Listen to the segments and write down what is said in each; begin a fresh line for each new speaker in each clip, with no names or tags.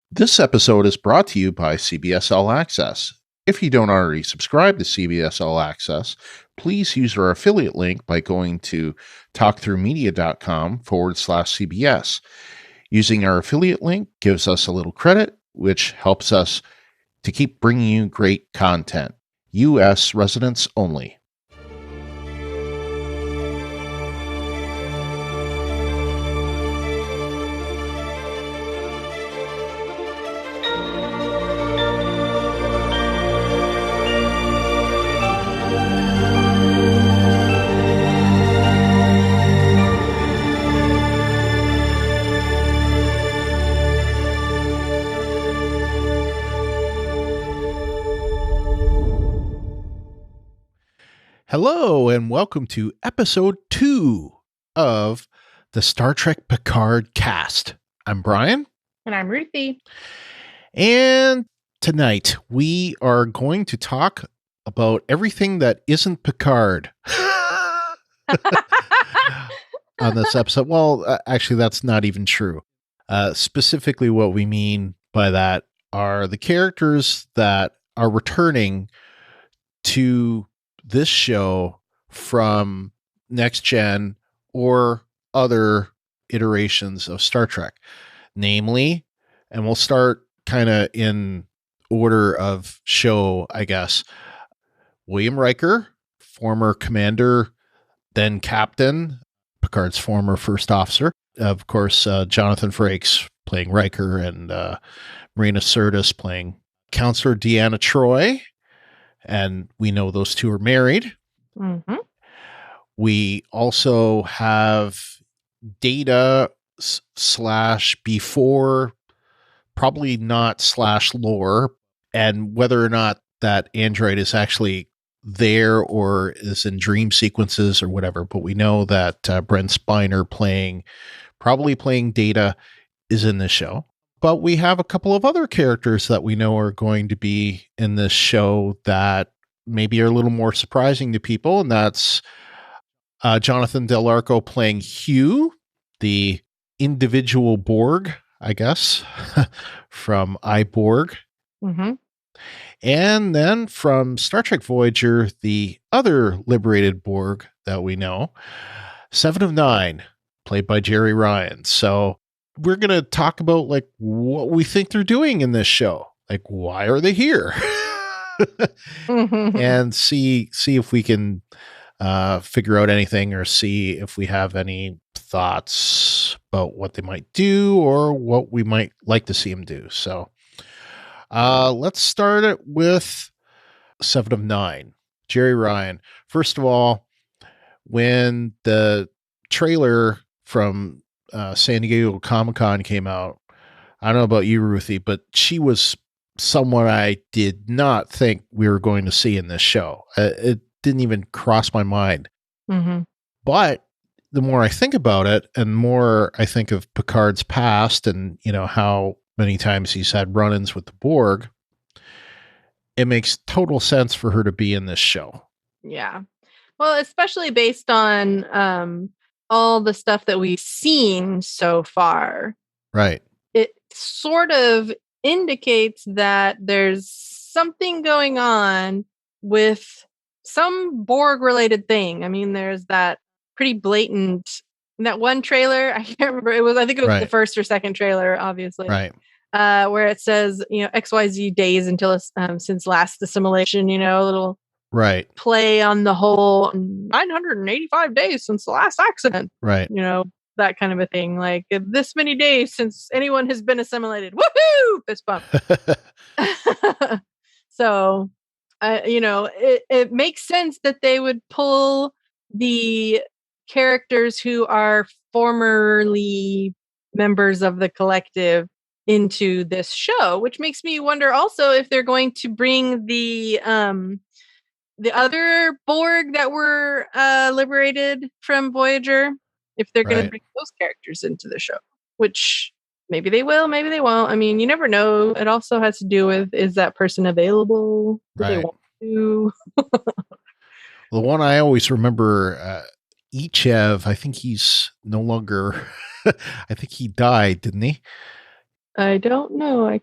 This episode is brought to you by CBS All Access. If you don't already subscribe to CBS All Access, please use our affiliate link by going to talkthroughmedia.com/CBS. Using our affiliate link gives us a little credit, which helps us to keep bringing you great content. U.S. residents only. Hello, and welcome to episode 2 of the Star Trek Picard Cast. I'm Brian.
And I'm Ruthie.
And tonight we are going to talk about everything that isn't Picard on this episode. Well, actually, that's not even true. Specifically, what we mean by that are the characters that are returning to this show from Next Gen or other iterations of Star Trek. Namely, and we'll start kind of in order of show, I guess. William Riker, former commander, then captain, Picard's former first officer. Of course, Jonathan Frakes playing Riker, and Marina Sirtis playing Counselor Deanna Troi. And we know those two are married.
Mm-hmm.
We also have Data / before, probably not / lore, and whether or not that android is actually there or is in dream sequences or whatever. But we know that Brent Spiner probably playing Data is in this show. But we have a couple of other characters that we know are going to be in this show that maybe are a little more surprising to people. And that's Jonathan Del Arco playing Hugh, the individual Borg, I guess, from iBorg.
Mm-hmm.
And then from Star Trek Voyager, the other liberated Borg that we know, 7 of 9, played by Jerry Ryan. So we're going to talk about like what we think they're doing in this show. Like, why are they here? And see if we can figure out anything or see if we have any thoughts about what they might do or what we might like to see them do. So let's start it with 7 of 9, Jerry Ryan. First of all, when the trailer from San Diego Comic-Con came out, I don't know about you, Ruthie, but she was someone I did not think we were going to see in this show. It didn't even cross my mind.
Mm-hmm.
But the more I think about it, and more I think of Picard's past and, you know, how many times he's had run-ins with the Borg, it makes total sense for her to be in this show.
Yeah. Well, especially based on all the stuff that we've seen so far.
Right.
It sort of indicates that there's something going on with some Borg related thing. I mean, there's that pretty blatant, that one trailer, I can't remember, I think it was
Right.
the first or second trailer, obviously.
Right.
Where it says, you know, XYZ days until since last assimilation, you know, a little
Right.
play on the whole 985 days since the last accident.
Right.
You know, that kind of a thing. Like, this many days since anyone has been assimilated. Woohoo! Fist bump. So, you know, it makes sense that they would pull the characters who are formerly members of the collective into this show, which makes me wonder also if they're going to bring the other Borg that were liberated from Voyager, if they're going to bring those characters into the show, which maybe they will, maybe they won't. I mean, you never know. It also has to do with, is that person available? Do they want to?
The one I always remember, Ichev, I think he's no longer, I think he died, didn't he?
I don't know. I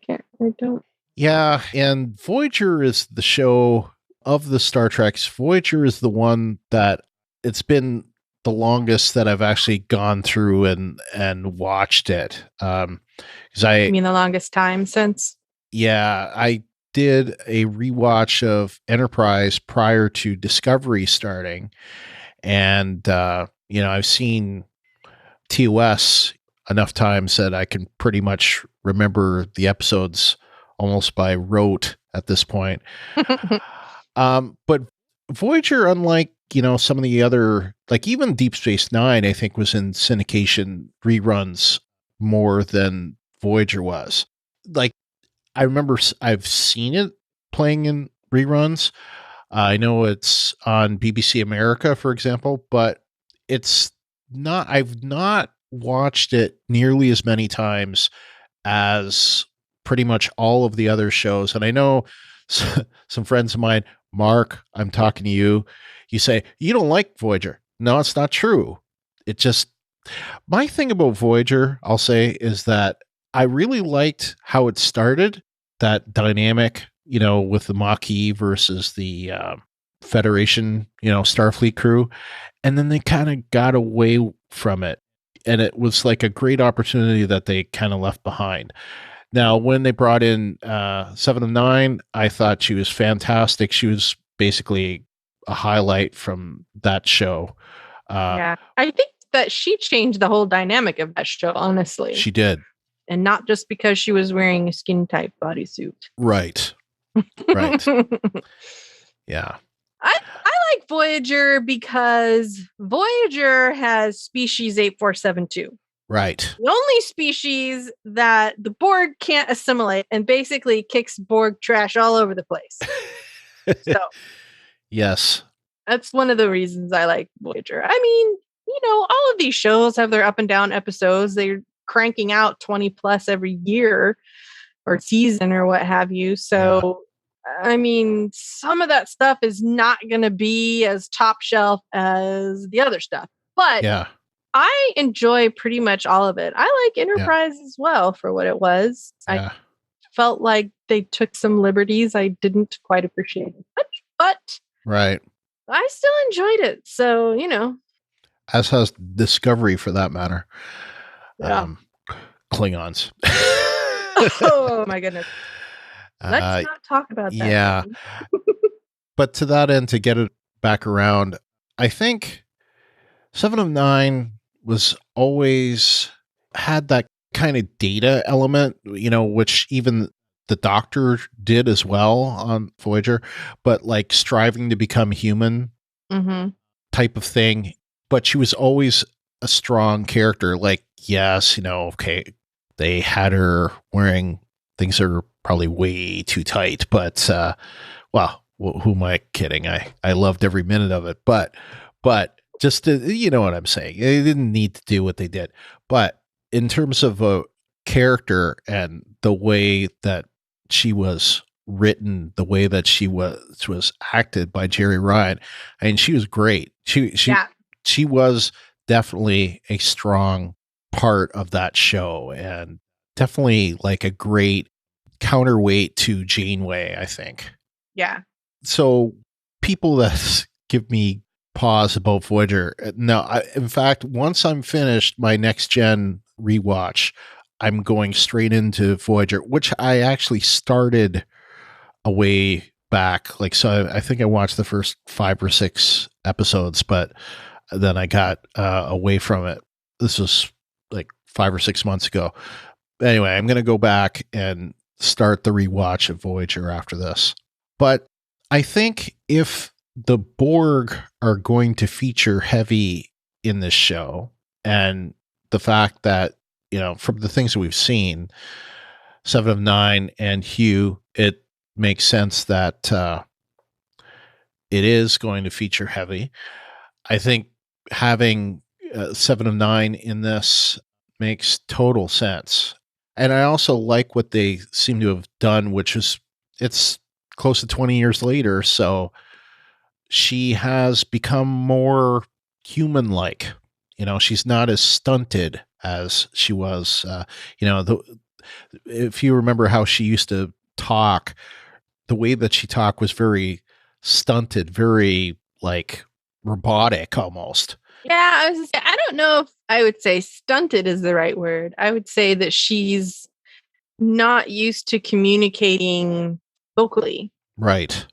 don't.
Yeah, and Voyager is the show of the Star Treks. Voyager is the one that it's been the longest that I've actually gone through and watched it. Because
You mean the longest time since?
Yeah, I did a rewatch of Enterprise prior to Discovery starting, and I've seen TOS enough times that I can pretty much remember the episodes almost by rote at this point. But Voyager, unlike some of the other, like even Deep Space Nine, I think was in syndication reruns more than Voyager was. Like I remember I've seen it playing in reruns. I know it's on BBC America, for example, but it's not. I've not watched it nearly as many times as pretty much all of the other shows. And I know some friends of mine, Mark, I'm talking to you. You say you don't like Voyager. No, it's not true. It just my thing about Voyager, I'll say, is that I really liked how it started, that dynamic, with the Maquis versus the Federation, Starfleet crew. And then they kind of got away from it. And it was like a great opportunity that they kind of left behind. Now, when they brought in Seven of Nine, I thought she was fantastic. She was basically a highlight from that show.
Yeah. I think that she changed the whole dynamic of that show, honestly.
She did.
And not just because she was wearing a skin type bodysuit.
Right. Right. Yeah.
I like Voyager because Voyager has species 8472.
Right.
The only species that the Borg can't assimilate and basically kicks Borg trash all over the place. So,
yes.
That's one of the reasons I like Voyager. I mean, all of these shows have their up and down episodes. They're cranking out 20 plus every year or season or what have you. So, I mean, some of that stuff is not going to be as top shelf as the other stuff. But I enjoy pretty much all of it. I like Enterprise as well for what it was. I felt like they took some liberties I didn't quite appreciate as much, but
right.
I still enjoyed it. So,
as has Discovery for that matter.
Yeah.
Klingons.
Oh my goodness. Let's not talk about that.
Yeah. But to that end, to get it back around, I think Seven of Nine was always had that kind of data element, which even the Doctor did as well on Voyager, but like striving to become human type of thing. But she was always a strong character. Like, yes, okay, they had her wearing things that are probably way too tight, but who am I kidding? I loved every minute of it, but just to, you know what I'm saying? They didn't need to do what they did. But in terms of a character and the way that she was written, the way that she was acted by Jerry Ryan, I mean, she was great. She was definitely a strong part of that show and definitely like a great counterweight to Janeway, I think.
Yeah.
So people that give me pause about Voyager, no, in fact, once I'm finished my next gen rewatch, I'm going straight into Voyager, which I actually started a way back. Like, so I think I watched the first 5 or 6 episodes, but then I got away from it. This was like 5 or 6 months ago. Anyway, I'm going to go back and start the rewatch of Voyager after this. But I think if the Borg are going to feature heavy in this show, and the fact that, from the things that we've seen, Seven of Nine and Hugh, it makes sense that it is going to feature heavy. I think having Seven of Nine in this makes total sense. And I also like what they seem to have done, which is it's close to 20 years later. So she has become more human-like. She's not as stunted as she was. if you remember how she used to talk, the way that she talked was very stunted, very like robotic almost.
Yeah, I was gonna say, I don't know if I would say stunted is the right word. I would say that she's not used to communicating vocally.
Right.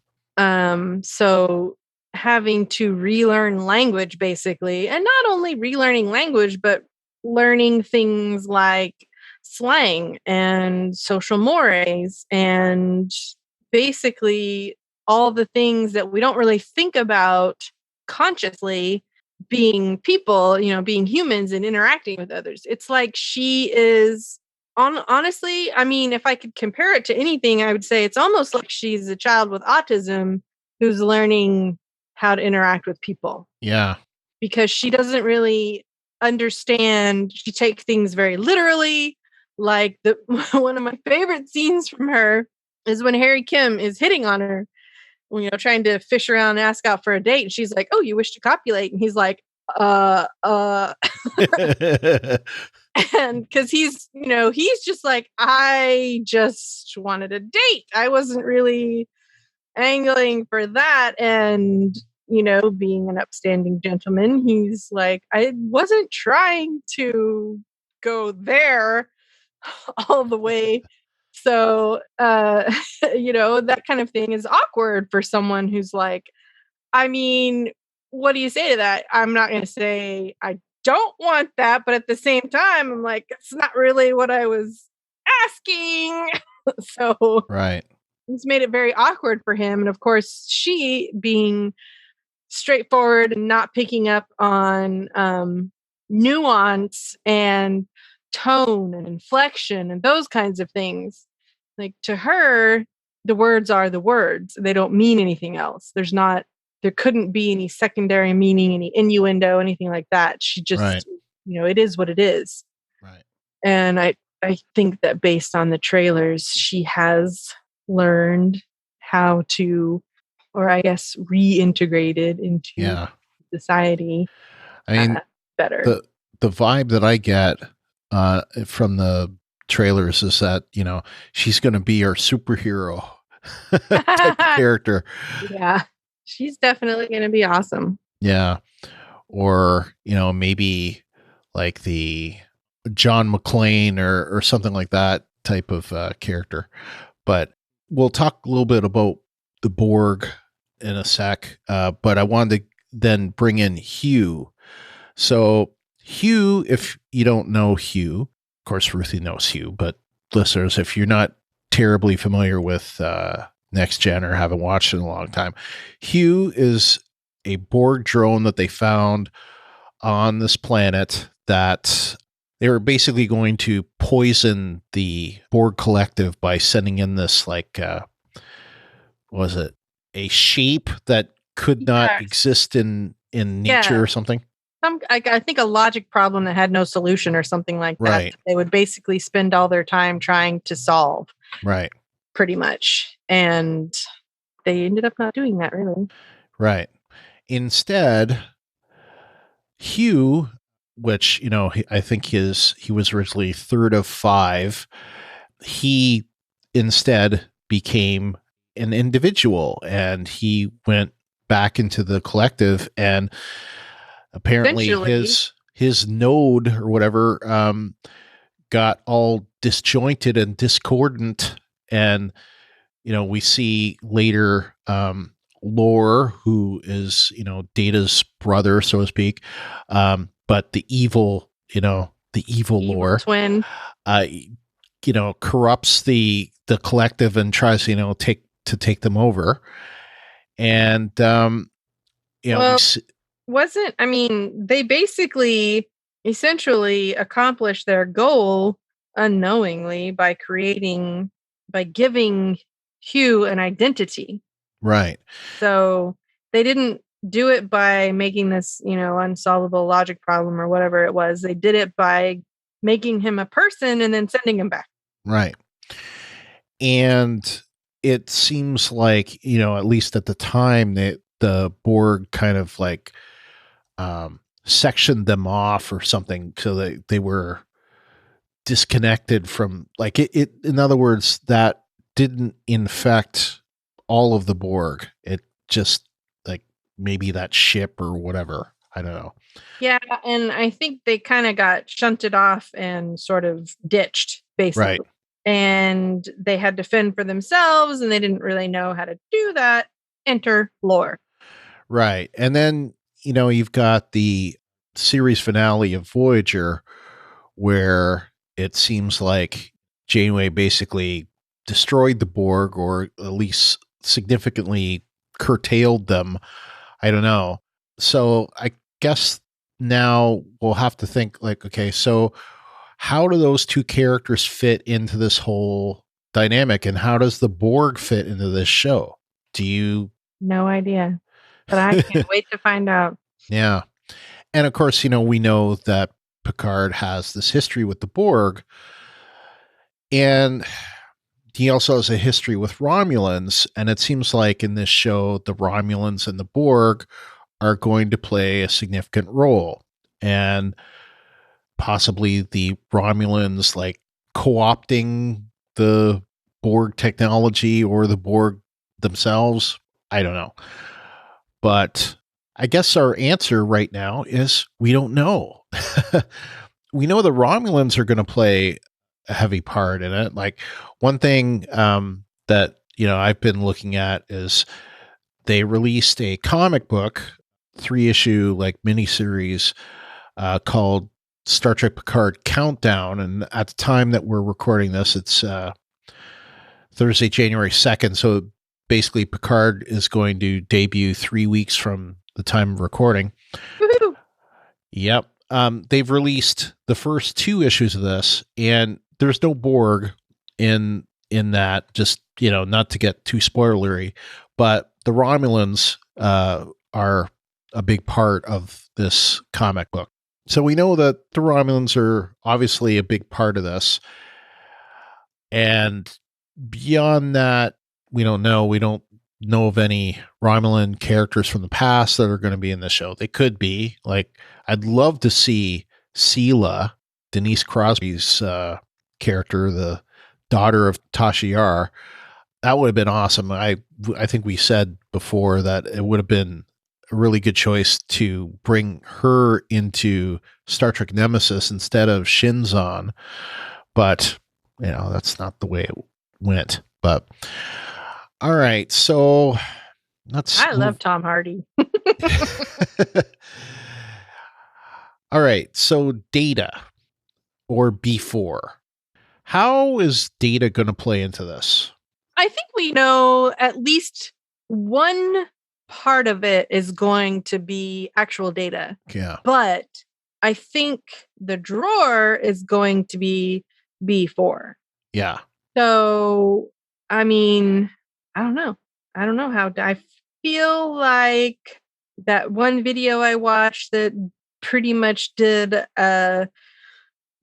So having to relearn language basically, and not only relearning language, but learning things like slang and social mores and basically all the things that we don't really think about consciously being people, being humans and interacting with others. It's like she is honestly, I mean, if I could compare it to anything, I would say it's almost like she's a child with autism who's learning how to interact with people.
Yeah.
Because she doesn't really understand. She takes things very literally. Like one of my favorite scenes from her is when Harry Kim is hitting on her, trying to fish around and ask out for a date. And she's like, "Oh, you wish to copulate?" And he's like, and because he's just like, I just wanted a date. I wasn't really angling for that. And, being an upstanding gentleman, he's like, I wasn't trying to go there all the way. So, that kind of thing is awkward for someone who's like, I mean, what do you say to that? I'm not going to say I don't want that, but at the same time, I'm like, it's not really what I was asking. So
Right.
it's made it very awkward for him. And of course, she being straightforward and not picking up on nuance and tone and inflection and those kinds of things. Like to her, the words are the words. They don't mean anything else. There couldn't be any secondary meaning, any innuendo, anything like that. She just,
Right.
It is what it is.
Right.
And I think that based on the trailers, she has learned how to, or I guess reintegrated into society.
I mean,
better.
The vibe that I get from the trailers is that, she's going to be our superhero type of character.
Yeah. She's definitely going to be awesome.
Yeah. Or, maybe like the John McClane or something like that type of character. But we'll talk a little bit about the Borg in a sec. But I wanted to then bring in Hugh. So Hugh, if you don't know Hugh, of course, Ruthie knows Hugh, but listeners, if you're not terribly familiar with Next Gen or haven't watched it in a long time, Hugh is a Borg drone that they found on this planet that they were basically going to poison the Borg collective by sending in this, like, was it a shape that could not exist in nature or something?
I think a logic problem that had no solution or something like that.
Right.
They would basically spend all their time trying to solve.
Right.
Pretty much. And they ended up not doing that, really.
Right. Instead, Hugh, which, I think he was originally third of 5, he instead became an individual and he went back into the collective, and apparently his node or whatever got all disjointed and discordant. And we see later Lore, who is Data's brother, so to speak, but the evil Lore
twin
corrupts the collective and tries to take them over. And
they basically essentially accomplished their goal unknowingly by giving Hugh an identity.
Right.
So they didn't do it by making this, unsolvable logic problem or whatever it was. They did it by making him a person and then sending him back.
Right. And it seems like, at least at the time, that the Borg kind of like sectioned them off or something, so that they were disconnected from, like, it in other words, that didn't infect all of the Borg. It just, like, maybe that ship or whatever. I don't know.
Yeah, and I think they kind of got shunted off and sort of ditched, basically.
Right.
And they had to fend for themselves, and they didn't really know how to do that. Enter lore.
Right. And then, you've got the series finale of Voyager, where it seems like Janeway basically destroyed the Borg, or at least significantly curtailed them. I don't know. So I guess now we'll have to think, like, okay, so how do those two characters fit into this whole dynamic, and how does the Borg fit into this show? Do you?
No idea, but I can't wait to find out.
Yeah. And of course, we know that Picard has this history with the Borg, and he also has a history with Romulans. And it seems like in this show, the Romulans and the Borg are going to play a significant role, and possibly the Romulans, like, co-opting the Borg technology, or the Borg themselves. I don't know. But I guess our answer right now is we don't know. We know the Romulans are going to play a heavy part in it. Like, one thing that I've been looking at is they released a comic book, 3-issue like miniseries called Star Trek Picard Countdown. And at the time that we're recording this, it's Thursday, January 2nd. So basically, Picard is going to debut 3 weeks from the time of recording.
Woo-hoo.
Yep. They've released the first 2 issues of this, and there's no Borg in that, just, not to get too spoilery, but the Romulans are a big part of this comic book. So we know that the Romulans are obviously a big part of this. And beyond that, we don't know. We don't know of any Romulan characters from the past that are going to be in the show. They could be. Like, I'd love to see Sela, Denise Crosby's character, the daughter of Tasha Yar. That would have been awesome. I think we said before that it would have been a really good choice to bring her into Star Trek Nemesis instead of Shinzon. But, that's not the way it went. But all right, so
I love Tom Hardy.
All right, so Data, or B4. How is Data going to play into this?
I think we know at least one part of it is going to be actual Data.
Yeah.
But I think the drawer is going to be B4.
Yeah.
So, I mean, I don't know. I don't know how. I feel like that one video I watched that pretty much did a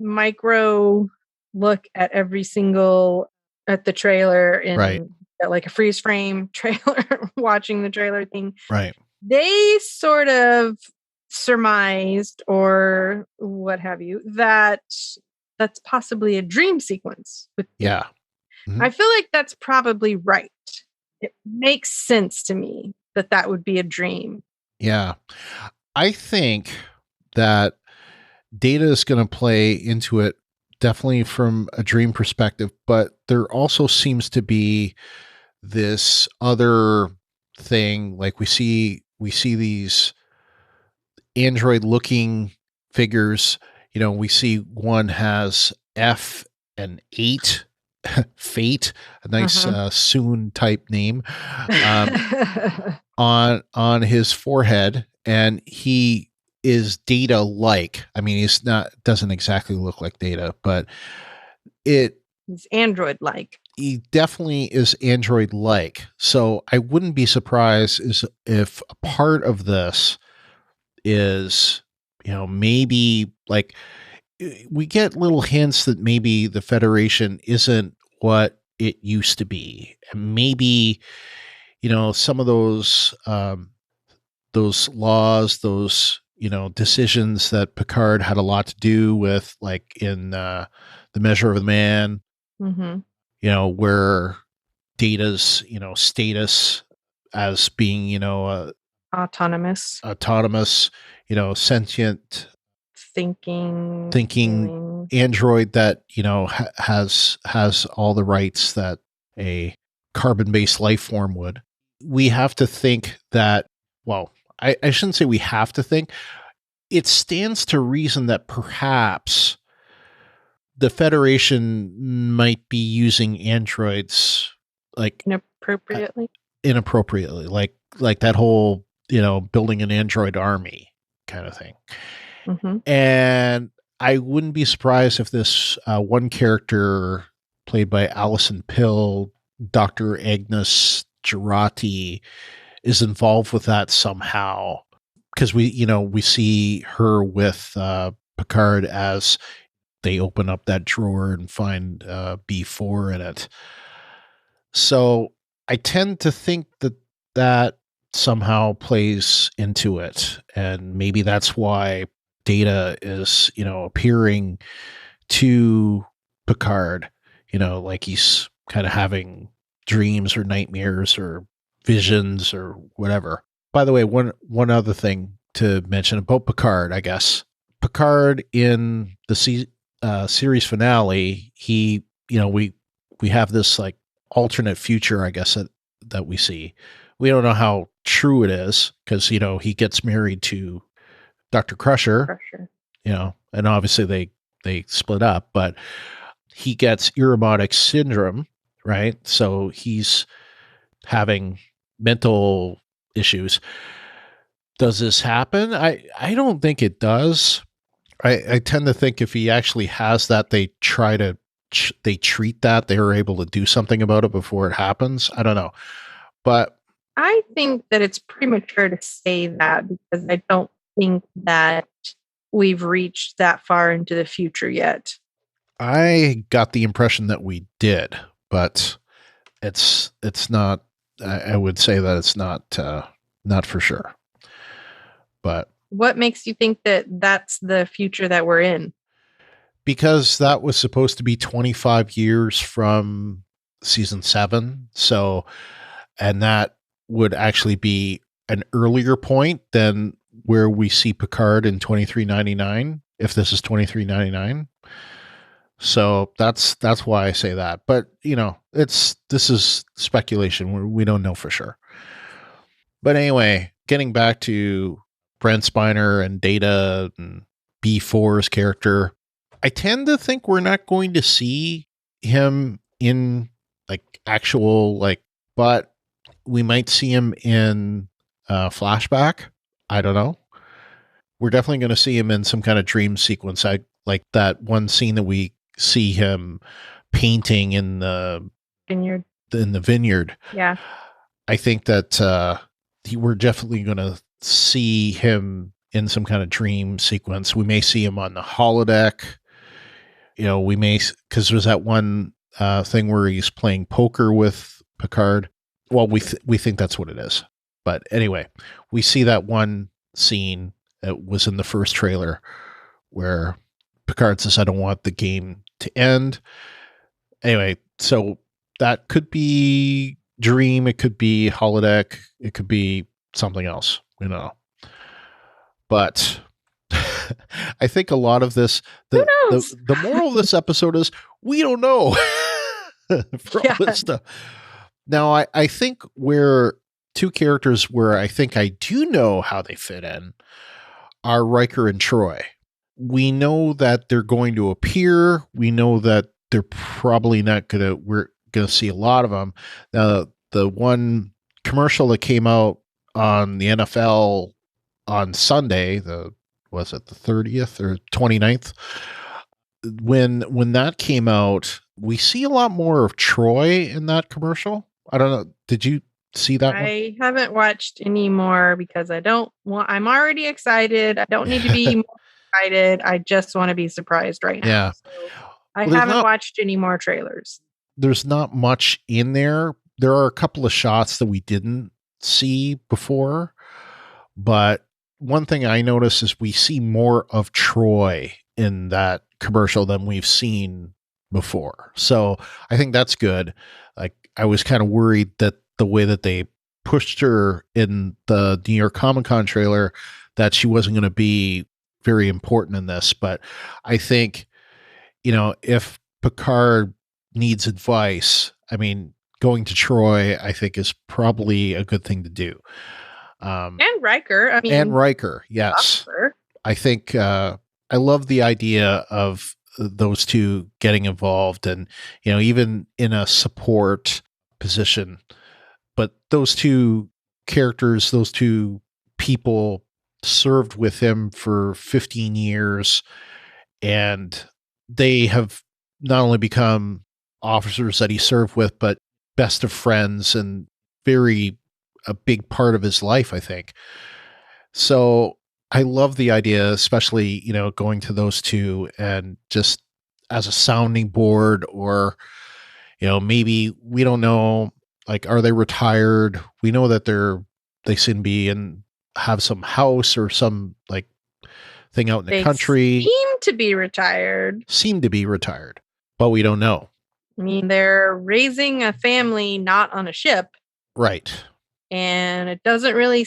micro look at every single, at the trailer in
Right.
like a freeze frame trailer, watching the trailer thing.
Right.
They sort of surmised, or what have you, that that's possibly a dream sequence.
Yeah. Mm-hmm.
I feel like that's probably right. It makes sense to me that that would be a dream.
Yeah. I think that Data is going to play into it definitely from a dream perspective, but there also seems to be this other thing. Like, we see these android looking figures. We see one has F and 8 Fate, a nice Soon type name, on his forehead, and he is Data like. I mean, he's not, doesn't exactly look like Data, but he's
android like.
He definitely is android like. So I wouldn't be surprised if a part of this is, maybe, like, we get little hints that maybe the Federation isn't what it used to be. And maybe, some of those laws, those, decisions that Picard had a lot to do with, like in The Measure of the Man,
Mm-hmm.
where Data's, status as being,
Autonomous.
autonomous, sentient
Thinking.
thinking
Feeling.
android that, has all the rights that a carbon-based life form would. We have to think that, well, I shouldn't say we have to think. It stands to reason that perhaps the Federation might be using androids like
Inappropriately.
like that whole, building an android army kind of thing.
Mm-hmm.
And I wouldn't be surprised if this one character played by Alison Pill, Dr. Agnes Girardi, is involved with that somehow. Because we see her with Picard as they open up that drawer and find B4 in it. So I tend to think that somehow plays into it. And maybe that's why Data is, appearing to Picard, like he's kind of having dreams or nightmares or visions or whatever. By the way, one other thing to mention about Picard, I guess. Picard in the series finale, he, we have this like alternate future, I guess, that we see. We don't know how true it is because, he gets married to Dr. Crusher, and obviously they split up, but he gets Irumodic syndrome, right? So he's having mental issues. Does this happen? I don't think it does. I tend to think if he actually has that, they treat that, they are able to do something about it before it happens. I don't know. But
I think that it's premature to say that because I don't think that we've reached that far into the future yet.
I got the impression that we did, but it's not. I would say that it's not for sure. But
what makes you think that that's the future that we're in?
Because that was supposed to be 25 years from season 7. So, and that would actually be an earlier point than where we see Picard in 2399, if this is 2399. So that's why I say that. But, this is speculation. We don't know for sure. But anyway, getting back to Brent Spiner and Data and B4's character, I tend to think we're not going to see him in like actual but we might see him in flashback. I don't know. We're definitely going to see him in some kind of dream sequence. I like that one scene that we see him painting in the vineyard.
Yeah.
I think that we're definitely going to see him in some kind of dream sequence. We may see him on the holodeck. We may, because there's that one thing where he's playing poker with Picard. Well, we think that's what it is. But anyway, we see that one scene that was in the first trailer where Picard says, "I don't want the game to end." Anyway, so that could be dream. It could be holodeck. It could be something else. But I think a lot of this, the moral of this episode is we don't know for all this stuff. Now, I think where two characters where I think I do know how they fit in are Riker and Troy. We know that they're going to appear. We know that they're probably not we're going to see a lot of them. Now, the one commercial that came out on the NFL on Sunday, was it the 30th or 29th? When that came out, we see a lot more of Troy in that commercial. I don't know. Did you see that one?
I haven't watched any more because I'm already excited. I don't need to be more excited. I just want to be surprised right now.
Yeah.
So I haven't watched any more trailers.
There's not much in there. There are a couple of shots that we didn't see before, but one thing I notice is we see more of Troy in that commercial than we've seen before. So I think that's good. Like, I was kind of worried that the way that they pushed her in the New York Comic Con trailer, that she wasn't going to be very important in this. But I think, if Picard needs advice, I mean, going to Troy, I think, is probably a good thing to do.
And Riker. I mean,
and Riker, yes.
Officer.
I think I love the idea of those two getting involved, and even in a support position. But those two characters, those two people, served with him for 15 years, and they have not only become officers that he served with, but best of friends, and a big part of his life, I think. So I love the idea, especially, going to those two and just as a sounding board, or, maybe we don't know, like, are they retired? We know that they seem to be and have some house or some like thing out in the country.
Seem to be retired,
but we don't know.
I mean, they're raising a family not on a ship.
Right.
And it doesn't really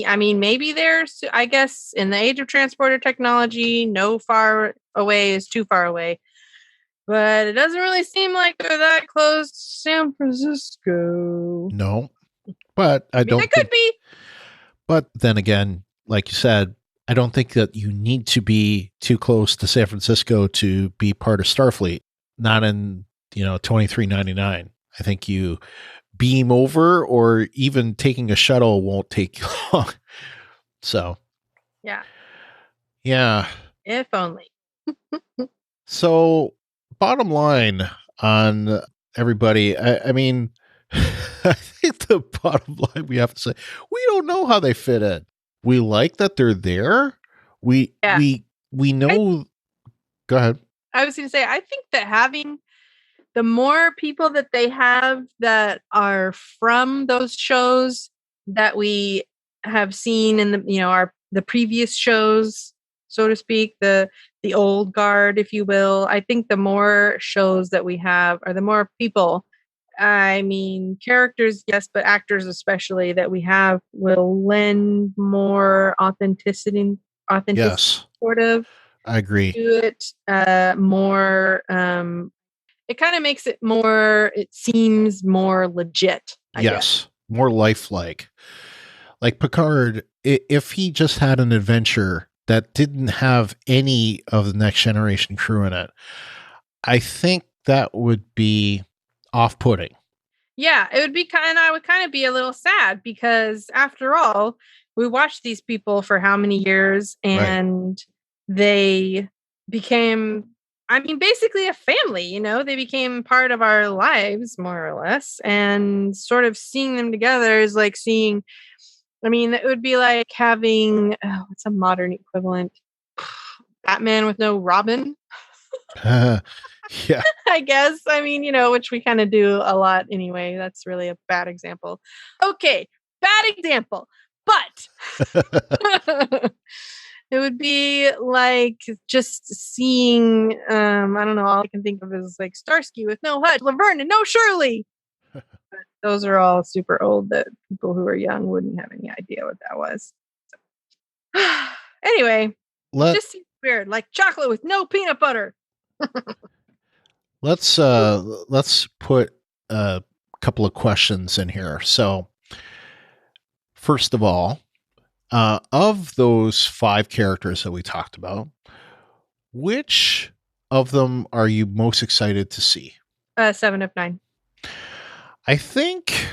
I mean, maybe there's, I guess, in the age of transporter technology, no far away is too far away. But it doesn't really seem like they're that close to San Francisco.
No. But I don't think
they could be.
But then again, like you said, I don't think that you need to be too close to San Francisco to be part of Starfleet. Not in, $23.99. I think you beam over, or even taking a shuttle won't take long. So, yeah.
If only.
So, bottom line on everybody, I mean, I think the bottom line we have to say, we don't know how they fit in. We like that they're there. We know. Go ahead.
I was going to say, I think that having the more people that they have that are from those shows that we have seen in the previous shows, so to speak, the old guard, if you will, I think the more shows that we have, or the more people, I mean, characters, yes, but actors especially, that we have, will lend more authenticity,
yes,
sort of.
I agree.
To it, more. It kind of makes it more. It seems more legit. I guess.
More lifelike. Like Picard, if he just had an adventure that didn't have any of the Next Generation crew in it, I think that would be off-putting.
Yeah, it would be I would kind of be a little sad, because after all, we watched these people for how many years, and they became, I mean, basically a family, they became part of our lives, more or less, and sort of seeing them together is like seeing, I mean, it would be like having, what's a modern equivalent? Batman with no Robin.
Yeah.
I guess. I mean, which we kind of do a lot anyway. That's really a bad example. Okay, bad example. But it would be like just seeing, I don't know, all I can think of is like Starsky with no Hutch, Laverne and no Shirley. Those are all super old that people who are young wouldn't have any idea what that was. So. Anyway, it just seems weird, like chocolate with no peanut butter.
Let's put a couple of questions in here. So, first of all, of those 5 characters that we talked about, which of them are you most excited to see?
7 of 9.
I think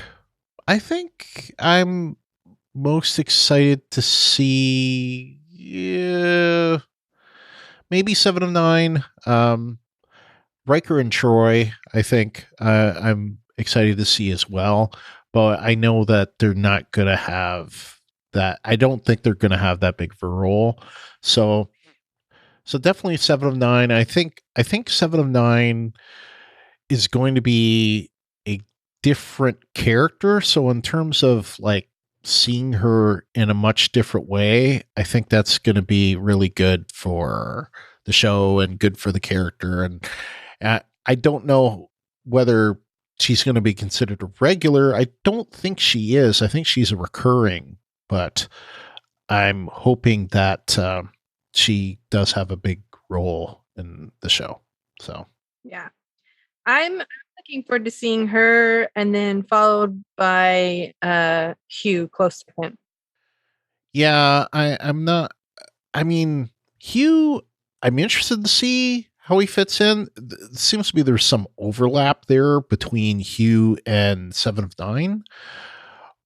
I'm most excited to see, maybe 7 of 9. Riker and Troy, I think I'm excited to see as well. But I know that they're not going to have that. I don't think they're going to have that big of a role. So definitely 7 of 9. I think 7 of 9 is going to be a different character. So in terms of like seeing her in a much different way, I think that's going to be really good for the show and good for the character. And I don't know whether she's going to be considered a regular. I don't think she is. I think she's a recurring, but I'm hoping that she does have a big role in the show. So,
yeah, I'm looking forward to seeing her, and then followed by Hugh close to him.
Yeah, I'm not. I mean, Hugh, I'm interested to see how he fits in. It seems to be there's some overlap there between Hugh and Seven of Nine,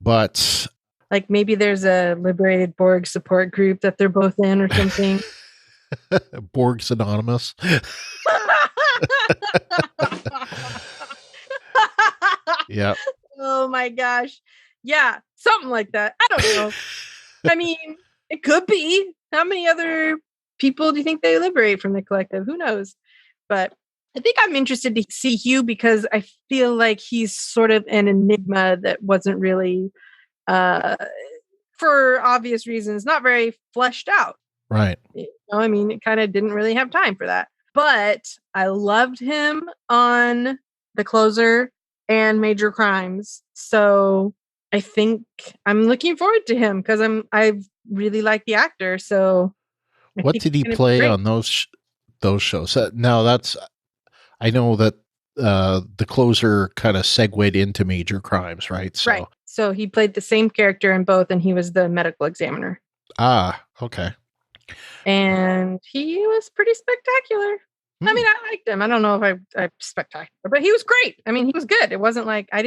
but
like maybe there's a liberated Borg support group that they're both in or something.
Borg's Anonymous. Yeah.
Oh my gosh. Yeah, something like that. I don't know. I mean, it could be. How many other people do you think they liberate from the collective? Who knows? But I think I'm interested to see Hugh because I feel like he's sort of an enigma that wasn't really, for obvious reasons, not very fleshed out.
Right.
I mean, it kind of didn't really have time for that. But I loved him on The Closer and Major Crimes. So I think I'm looking forward to him because I really like the actor. So
what did he play on those shows? Now that's, I know that The Closer kind of segued into Major Crimes, right? So,
right. So he played the same character in both, and he was the medical examiner.
Ah, okay.
And he was pretty spectacular. I mean, I liked him. I don't know if I'm spectacular, but he was great. I mean, he was good. It wasn't like I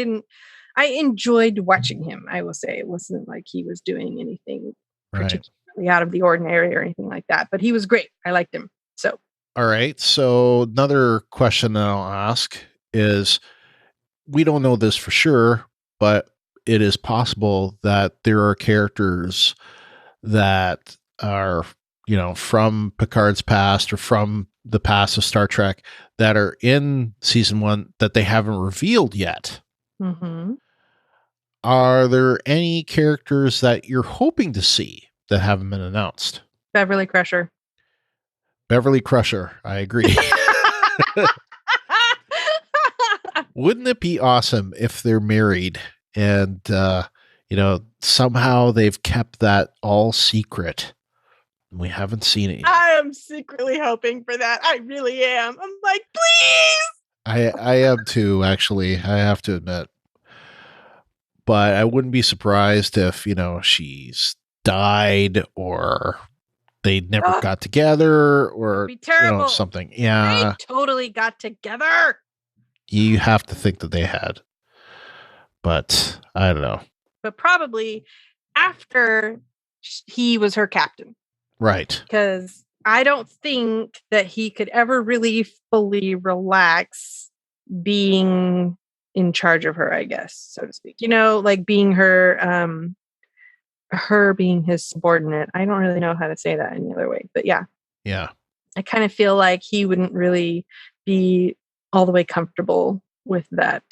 enjoyed watching him. I will say it wasn't like he was doing anything particularly out of the ordinary or anything like that, but he was great. I liked him. So,
all right. So another question that I'll ask is, we don't know this for sure, but it is possible that there are characters that are, you know, from Picard's past or from the past of Star Trek that are in season 1 that they haven't revealed yet.
Mm-hmm.
Are there any characters that you're hoping to see that haven't been announced?
Beverly Crusher.
Beverly Crusher. I agree. Wouldn't it be awesome if they're married and, you know, somehow they've kept that all secret? We haven't seen it yet.
I am secretly hoping for that. I really am. I'm like, please.
I am too, actually. I have to admit. But I wouldn't be surprised if, you know, she's died or they never got together or
be terrible.
You know, something. Yeah.
They totally got together.
You have to think that they had. But I don't know.
But probably after he was her captain.
Right.
Because I don't think that he could ever really fully relax being in charge of her, I guess, so to speak. You know, like being her being his subordinate. I don't really know how to say that any other way. But yeah.
Yeah.
I kind of feel like he wouldn't really be all the way comfortable with that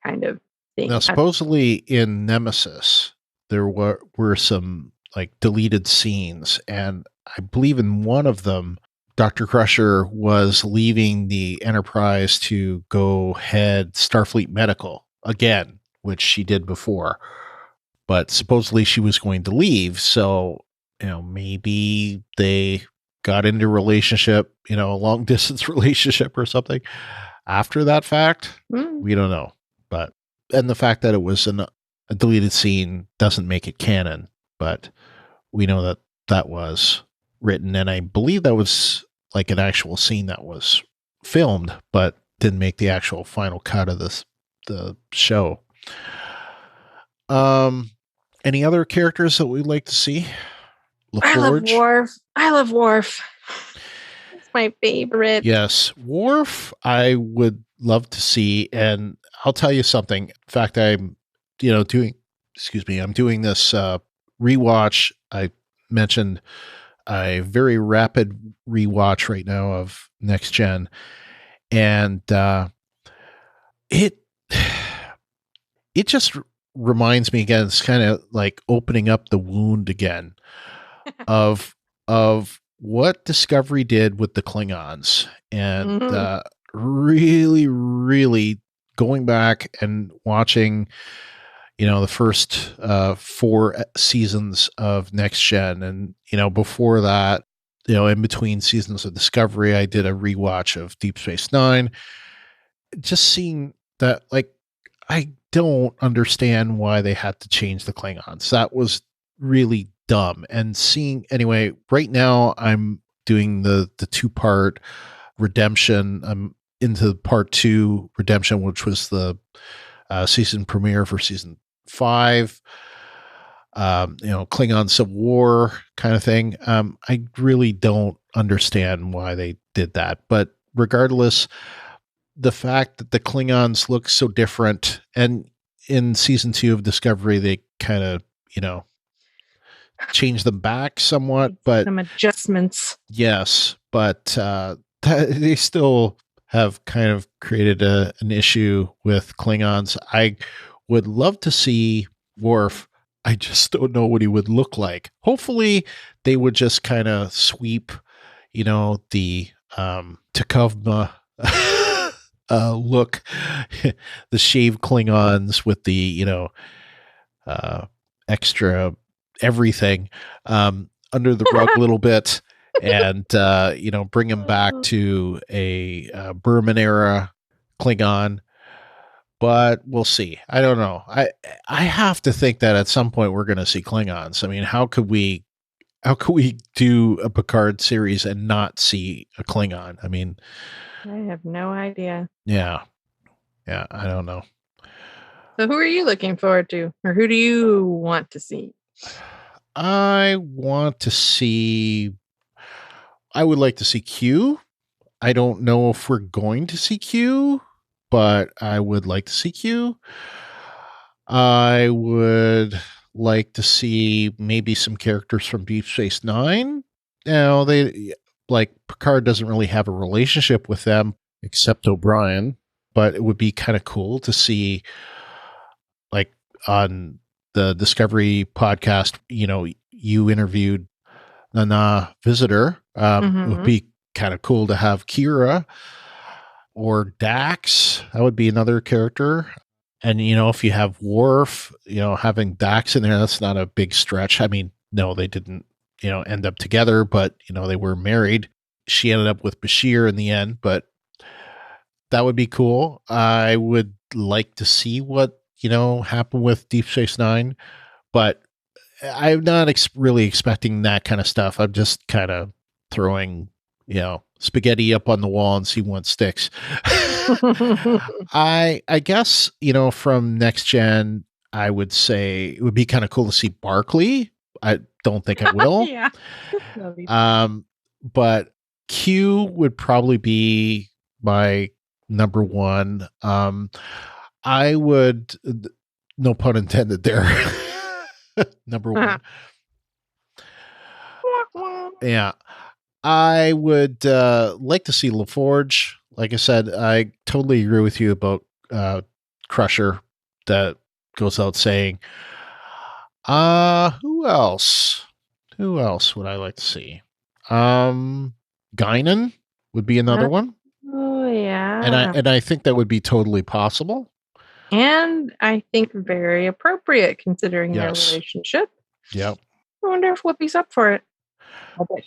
kind of thing.
Now, supposedly in Nemesis, there were some like deleted scenes, and I believe in one of them, Dr. Crusher was leaving the Enterprise to go head Starfleet Medical again, which she did before. But supposedly she was going to leave, so, you know, maybe they got into a relationship, you know, a long distance relationship or something after that fact. We don't know. But, and the fact that it was a deleted scene doesn't make it canon, but we know that that was written, and I believe that was like an actual scene that was filmed, but didn't make the actual final cut of the show. Any other characters that we'd like to see? LaForge?
I love Worf. It's my favorite.
Yes, Worf I would love to see, and I'll tell you something. In fact, I'm doing this rewatch. I mentioned a very rapid rewatch right now of Next Gen, and it just reminds me again. It's kind of like opening up the wound again of what Discovery did with the Klingons, and really, really going back and watching, the first 4 seasons of Next Gen. And, before that, in between seasons of Discovery, I did a rewatch of Deep Space Nine. Just seeing that, like, I don't understand why they had to change the Klingons. That was really dumb. And seeing, anyway, right now I'm doing the 2-part Redemption. I'm into part 2 Redemption, which was the season premiere for season 5. Klingon Civil War kind of thing. I really don't understand why they did that. But regardless, the fact that the Klingons look so different, and in season 2 of Discovery, they kind of, changed them back somewhat, but
some adjustments.
yes, but they still have kind of created an issue with Klingons. I would love to see Worf. I just don't know what he would look like. Hopefully, they would just kind of sweep, the Takovma look, the shaved Klingons with the, extra everything under the rug a little bit, and bring him back to a Berman era Klingon. But we'll see. I don't know. I have to think that at some point we're going to see Klingons. I mean, how could we do a Picard series and not see a Klingon? I mean,
I have no idea.
Yeah, I don't know.
So who are you looking forward to, or who do you want to see?
I would like to see Q. I don't know if we're going to see Q, but I would like to see Q. I would like to see maybe some characters from Deep Space Nine. Picard doesn't really have a relationship with them except O'Brien, but it would be kind of cool to see, like, on the Discovery podcast, you interviewed Nana Visitor. It would be kind of cool to have Kira or Dax. That would be another character. And, if you have Worf, having Dax in there, that's not a big stretch. I mean, no, they didn't, end up together, but, they were married. She ended up with Bashir in the end, but that would be cool. I would like to see what, happened with Deep Space Nine, but I'm not really expecting that kind of stuff. I'm just kind of throwing, spaghetti up on the wall and see what sticks. I guess, from Next Gen, I would say it would be kind of cool to see Barclay. I don't think I will.
Yeah.
But Q would probably be my number one. I would, no pun intended there. Number one. Yeah. I would like to see LaForge. Like I said, I totally agree with you about Crusher. That goes out saying. Who else? Who else would I like to see? Guinan would be another one.
Oh yeah.
And I think that would be totally possible.
And I think very appropriate considering their relationship.
Yep.
I wonder if Whoopi's up for it.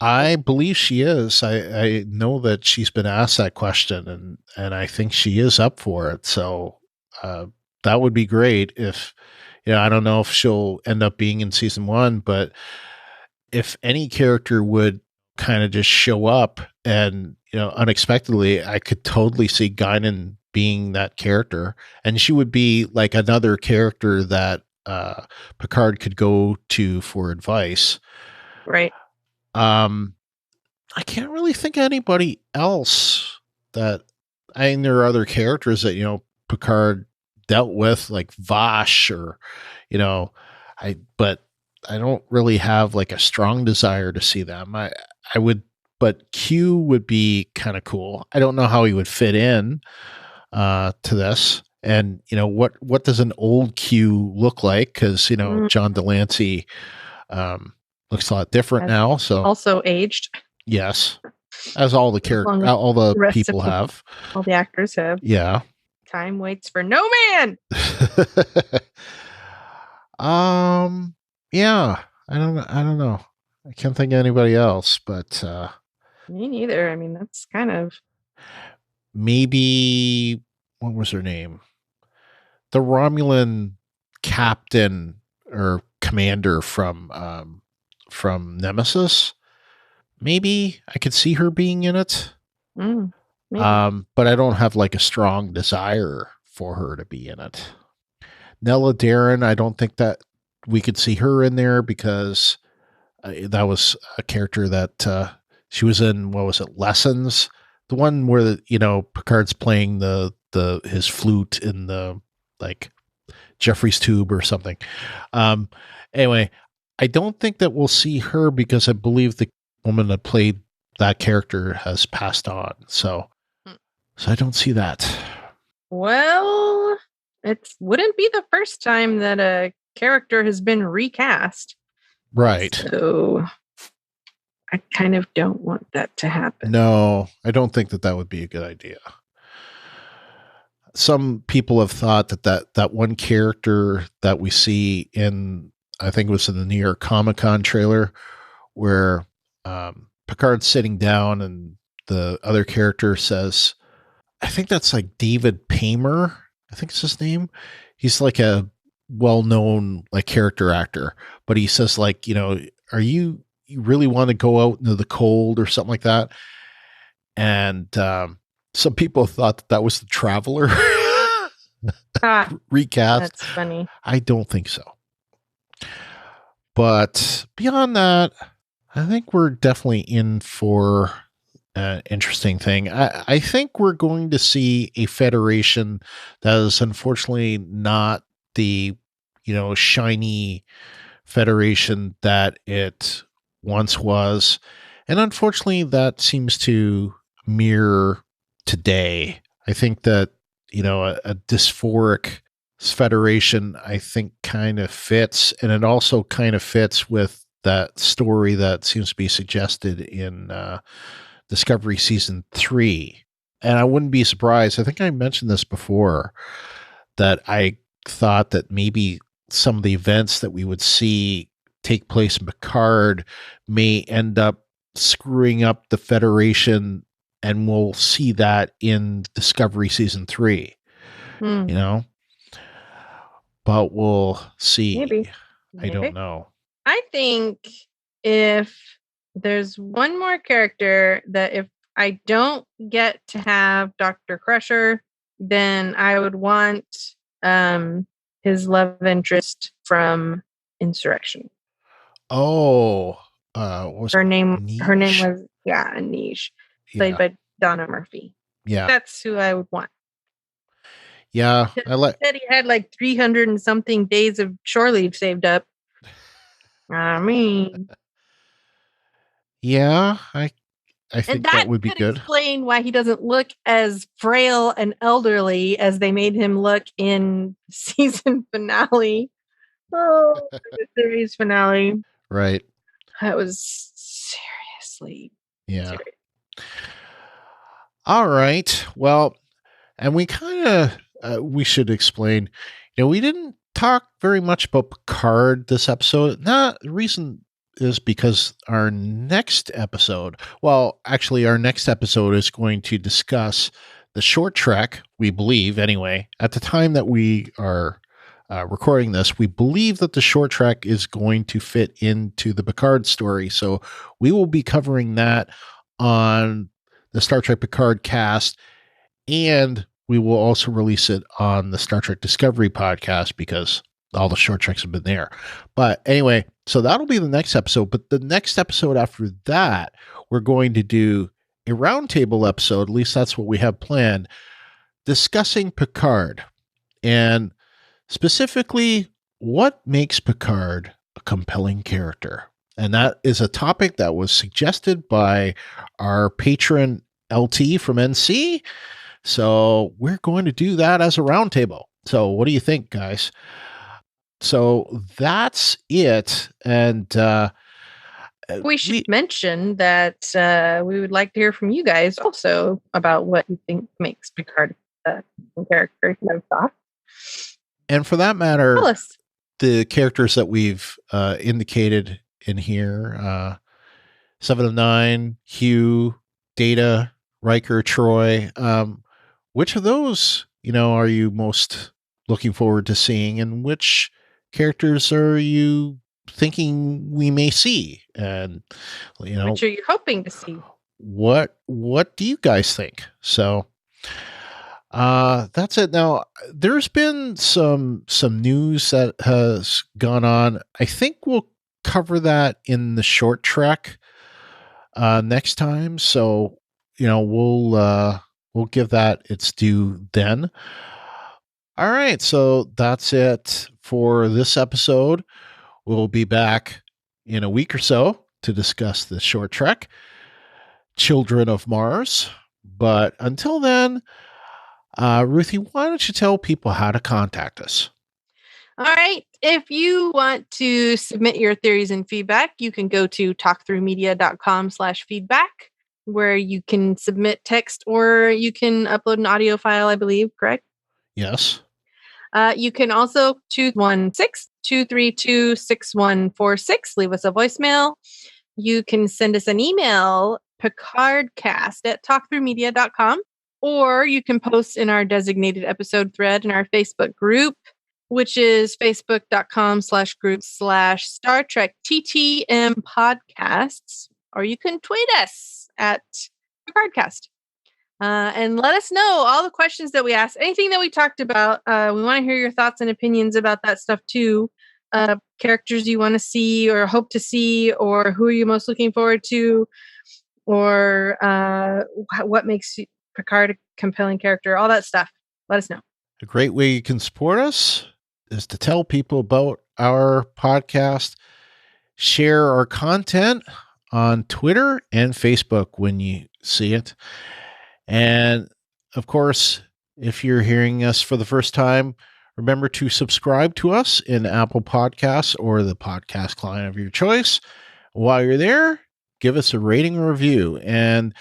I believe she is. I know that she's been asked that question, and I think she is up for it. So that would be great if, I don't know if she'll end up being in season 1, but if any character would kind of just show up and, unexpectedly, I could totally see Guinan being that character. And she would be like another character that Picard could go to for advice.
Right.
I can't really think of anybody else that, I mean, there are other characters that, Picard dealt with, like Vash or, but I don't really have like a strong desire to see them. I would, but Q would be kind of cool. I don't know how he would fit in to this. And, what does an old Q look like? Because, John Delancey looks a lot different now. So
also aged.
Yes. As all
long as
all the
rest of
people have.
all the actors have.
Yeah.
Time waits for no man.
Yeah. I don't know. I can't think of anybody else, but
Me neither. I mean, that's kind of
maybe what was her name? The Romulan captain or commander from Nemesis. Maybe I could see her being in it.
maybe.
But I don't have like a strong desire for her to be in it. Nella Darren, I don't think that we could see her in there because that was a character that she was in. What was it? Lessons, the one where Picard's playing his flute in the like Jeffrey's tube or something. Anyway, I don't think that we'll see her because I believe the woman that played that character has passed on. So I don't see that.
Well, it wouldn't be the first time that a character has been recast.
Right.
So I kind of don't want that to happen.
No, I don't think that would be a good idea. Some people have thought that one character that we see in, I think it was in the New York Comic-Con trailer, where Picard's sitting down and the other character says, I think that's like David Paymer, I think it's his name. He's like a well-known like character actor, but he says like, are you really want to go out into the cold or something like that? And some people thought that was the Traveler recast.
That's funny.
I don't think so. But beyond that, I think we're definitely in for an interesting thing. I think we're going to see a Federation that is unfortunately not the, shiny Federation that it once was. And unfortunately, that seems to mirror today. I think that, a dysphoric Federation, I think, kind of fits. And it also kind of fits with that story that seems to be suggested in Discovery Season 3. And I wouldn't be surprised. I think I mentioned this before, that I thought that maybe some of the events that we would see take place in Picard may end up screwing up the Federation, and we'll see that in Discovery Season 3. But we'll see.
Maybe.
I don't know.
I think if there's one more character that if I don't get to have Dr. Crusher, then I would want his love interest from Insurrection.
Oh, was
her name?
Niche?
Her name was Anish, played by Donna Murphy.
Yeah,
that's who I would want.
Yeah,
said he had like 300 and something days of shore leave saved up. I mean,
yeah, I think that would be good.
Explain why he doesn't look as frail and elderly as they made him look in season finale. Oh, the series finale.
Right.
That was seriously.
Yeah.
Serious.
All right. Well, and we kind of we should explain. We didn't talk very much about Picard this episode. The reason is because our next episode, our next episode is going to discuss the short trek, we believe anyway. At the time that we are recording this, we believe that the short trek is going to fit into the Picard story. So we will be covering that on the Star Trek Picard Cast, and we will also release it on the Star Trek Discovery podcast because all the short treks have been there. But anyway, so that'll be the next episode. But the next episode after that, we're going to do a roundtable episode. At least that's what we have planned, discussing Picard, and specifically what makes Picard a compelling character. And that is a topic that was suggested by our patron LT from NC. So we're going to do that as a roundtable. So what do you think, guys? So that's it. And
We should mention that we would like to hear from you guys also about what you think makes Picard a character. You have thoughts.
And for that matter,
Tell us.
the characters that we've indicated in here, 7 of 9, Hugh, Data, Riker, Troy, which of those, are you most looking forward to seeing, and which characters are you thinking we may see? And,
which are you hoping to see?
What do you guys think? So, that's it. Now, there's been some news that has gone on. I think we'll cover that in the short trek next time. So, we'll give that its due then. All right, so that's it for this episode. We'll be back in a week or so to discuss the short trek, Children of Mars. But until then, Ruthie, why don't you tell people how to contact us?
All right. If you want to submit your theories and feedback, you can go to talkthroughmedia.com/feedback, where you can submit text or you can upload an audio file, I believe, correct?
Yes.
You can also 216-232-6146. Leave us a voicemail. You can send us an email, picardcast@talkthroughmedia.com, or you can post in our designated episode thread in our Facebook group, which is facebook.com/group/Star Trek TTM podcasts, or you can tweet us at Picardcast. And let us know all the questions that we asked, anything that we talked about. We want to hear your thoughts and opinions about that stuff too. Characters you want to see or hope to see, or who are you most looking forward to, or what makes Picard a compelling character, all that stuff. Let us know.
A great way you can support us is to tell people about our podcast, share our content on Twitter and Facebook when you see it. And of course, if you're hearing us for the first time, remember to subscribe to us in Apple Podcasts or the podcast client of your choice. While you're there, give us a rating or review. And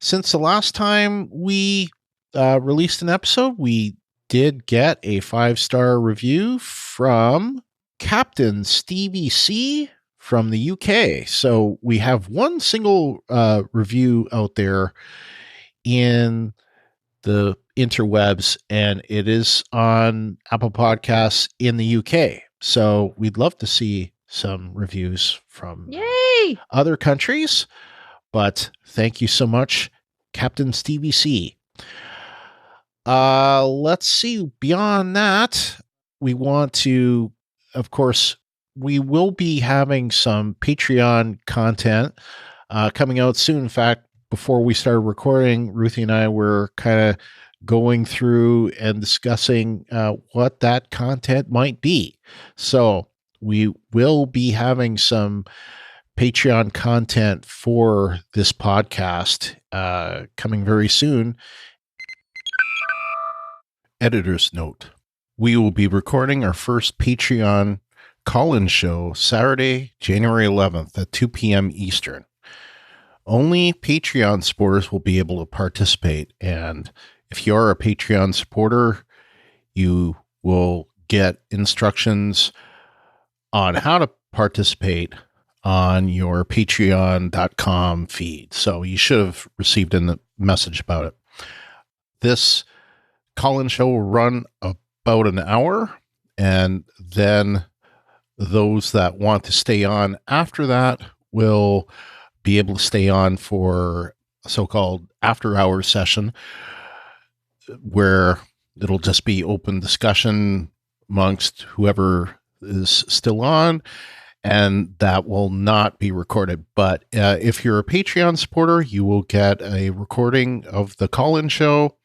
since the last time we released an episode, we did get a 5-star review from Captain Stevie C from the UK. So we have one single review out there in the interwebs, and it is on Apple Podcasts in the UK. So we'd love to see some reviews from other countries. But thank you so much, Captain Stevie C. Let's see. Beyond that, we want to, of course, we will be having some Patreon content coming out soon. In fact, before we started recording, Ruthie and I were kind of going through and discussing what that content might be. So we will be having some Patreon content for this podcast coming very soon. Editor's note: we will be recording our first Patreon call-in show Saturday, January 11th at 2 p.m. Eastern. Only Patreon supporters will be able to participate. And if you are a Patreon supporter, you will get instructions on how to participate on your patreon.com feed. So you should have received a message about it. This call-in show will run about an hour, and then those that want to stay on after that will be able to stay on for a so-called after-hours session, where it'll just be open discussion amongst whoever is still on, and that will not be recorded. But if you're a Patreon supporter, you will get a recording of the call-in show.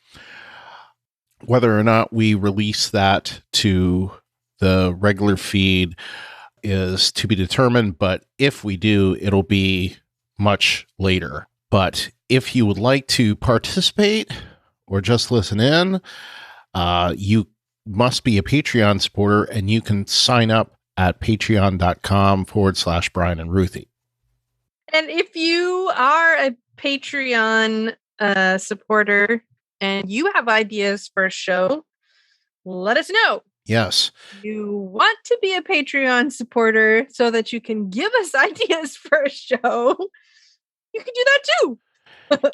Whether or not we release that to the regular feed is to be determined, but if we do, it'll be much later. But if you would like to participate or just listen in, you must be a Patreon supporter, and you can sign up at patreon.com/Brian and Ruthie.
And if you are a Patreon supporter and you have ideas for a show, let us know.
Yes.
You want to be a Patreon supporter so that you can give us ideas for a show, you can do that too.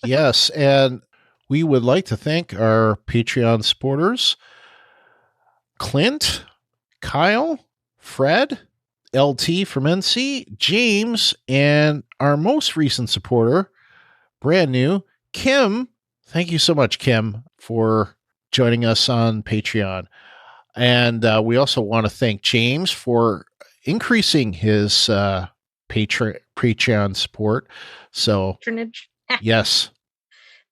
Yes, and we would like to thank our Patreon supporters, Clint, Kyle, Fred, LT from NC, James, and our most recent supporter, brand new, Kim. Thank you so much, Kim, for joining us on Patreon. And we also want to thank James for increasing his Patreon support. So,
Patronage.
yes.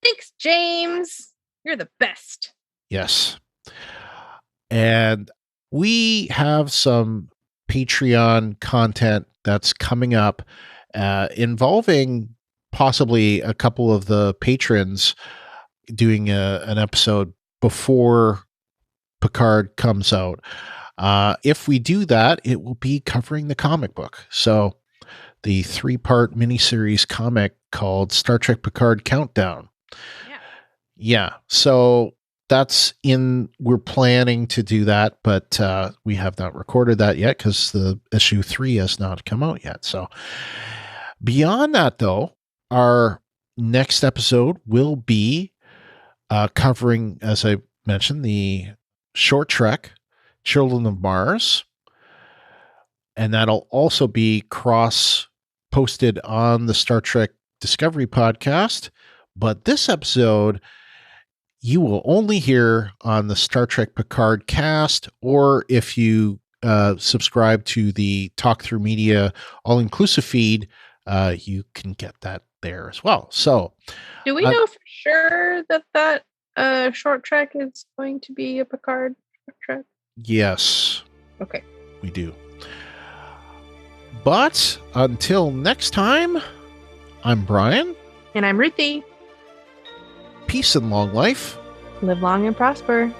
Thanks, James. You're the best.
Yes. And we have some Patreon content that's coming up involving possibly a couple of the patrons doing an episode before Picard comes out. If we do that, it will be covering the comic book. So the 3-part miniseries comic called Star Trek Picard Countdown. Yeah. So we're planning to do that, but we have not recorded that yet because the issue 3 has not come out yet. So beyond that, though, our next episode will be covering, as I mentioned, the short trek Children of Mars. And that'll also be cross-posted on the Star Trek Discovery podcast. But this episode, you will only hear on the Star Trek Picard Cast, or if you subscribe to the Talk Through Media all-inclusive feed, you can get that there as well. So,
do we know for sure that short trek is going to be a Picard short trek?
Yes.
Okay.
We do. But until next time, I'm Brian.
And I'm Ruthie.
Peace and long life.
Live long and prosper.